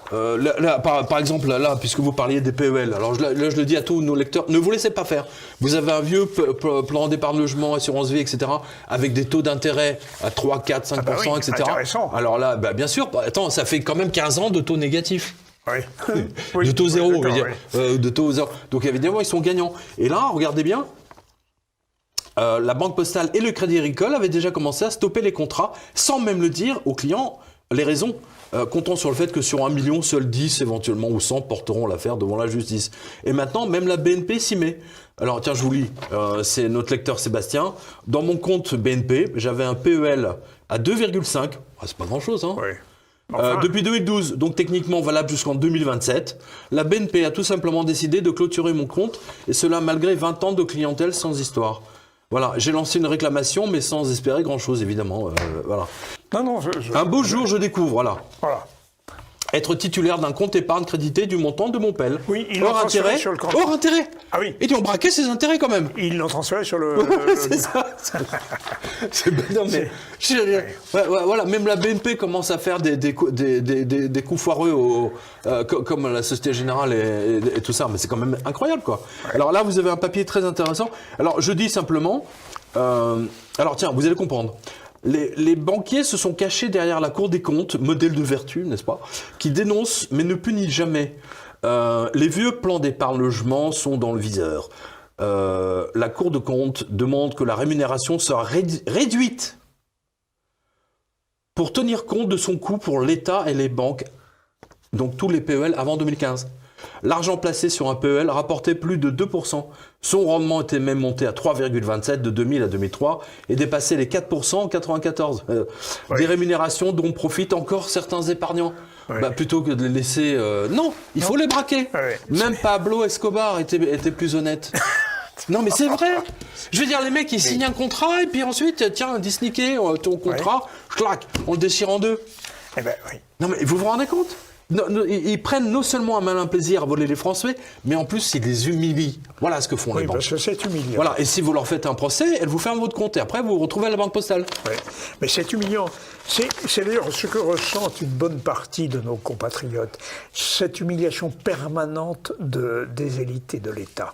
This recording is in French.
Par exemple, là, puisque vous parliez des PEL, alors là, je le dis à tous nos lecteurs, ne vous laissez pas faire. Vous avez un vieux plan d'épargne logement, assurance vie, etc., avec des taux d'intérêt à 3, 4, 5%, oui, etc. intéressant. Alors là, bien sûr, attends, ça fait quand même 15 ans de taux négatifs. Oui. De taux zéro, je veux dire. Oui. De taux zéro. Donc évidemment, ils sont gagnants. Et là, regardez bien, la Banque Postale et le Crédit Agricole avaient déjà commencé à stopper les contrats, sans même le dire aux clients, les raisons. Comptant sur le fait que sur 1 million, seuls 10 éventuellement ou 100 porteront l'affaire devant la justice. Et maintenant, même la BNP s'y met. Alors tiens, je vous lis, c'est notre lecteur Sébastien. Dans mon compte BNP, j'avais un PEL à 2,5. C'est pas grand-chose, hein. Oui. Enfin, Depuis 2012, donc techniquement valable jusqu'en 2027, la BNP a tout simplement décidé de clôturer mon compte, et cela malgré 20 ans de clientèle sans histoire. Voilà, j'ai lancé une réclamation, mais sans espérer grand-chose, évidemment. Voilà. non, Un beau jour, je découvre, voilà. Voilà. Être titulaire d'un compte épargne crédité du montant de mon PEL. Oui, ils l'ont transféré sur le compte. Hors intérêt. Ah oui. Et ils ont braqué ses intérêts quand même. Ils l'ont transféré sur le... C'est ça. Non, mais, voilà, même la BNP commence à faire des coups foireux comme la Société Générale et tout ça, mais c'est quand même incroyable, quoi. Ouais. Alors là, vous avez un papier très intéressant. Alors je dis simplement, alors tiens, vous allez comprendre. Les banquiers se sont cachés derrière la Cour des comptes, modèle de vertu, n'est-ce pas, qui dénonce mais ne punit jamais. Les vieux plans d'épargne logement sont dans le viseur. La Cour des comptes demande que la rémunération soit réduite pour tenir compte de son coût pour l'État et les banques, donc tous les PEL avant 2015. L'argent placé sur un PEL rapportait plus de 2%. Son rendement était même monté à 3,27 de 2000 à 2003 et dépassait les 4% en 1994. Des rémunérations dont profitent encore certains épargnants. Plutôt que de les laisser... non, il faut les braquer. Même Pablo Escobar était plus honnête. Non, mais c'est vrai. Je veux dire, les mecs, ils signent un contrat et puis ensuite, tiens, disniquer ton contrat, clac, on le déchire en deux. Eh ben, oui. Non, mais vous vous rendez compte ? Ils prennent non seulement un malin plaisir à voler les Français, mais en plus, ils les humilient. Voilà ce que font les banques. Parce que c'est humiliant. Voilà, et si vous leur faites un procès, elles vous ferment votre compte. Et après, vous vous retrouvez à la Banque Postale. Oui, mais c'est humiliant. C'est d'ailleurs ce que ressentent une bonne partie de nos compatriotes. Cette humiliation permanente des élites et de l'État.